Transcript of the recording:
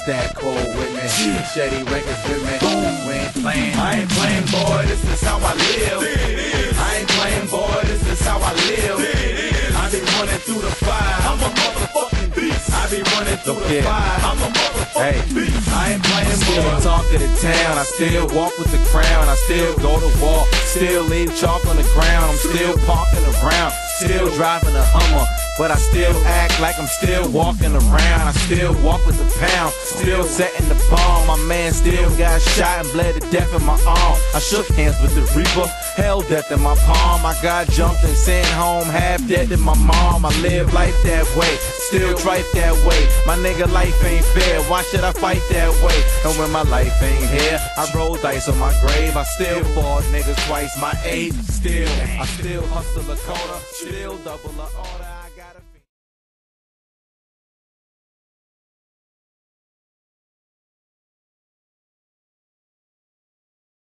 Stack cold with me, Shady records with me. We ain't playing. I ain't playing, boy, this is how I live. I ain't playing, boy, this is how I live. I be running through the fire, I'm a motherfucking beast. I be running through the fire, I'm a motherfucking beast. I ain't playing, Still boy. talk of the town, I still walk with the crown, I still go to war, still leave chalk on the ground, I'm still parking around, still driving a Hummer, but I still act like I'm still walking around, I still walk with the pound, still setting the bomb, my man still got shot and bled to death in my arm, I shook hands with the Reaper, held death in my palm, I got jumped and sent home, half dead in my mom, I live life that way, still trife that way, my nigga life ain't fair, why should I fight that way, and when my life ain't here, I roll dice on my grave, I still fought niggas twice my age, still, I still hustle a quarter, still double a order, I gotta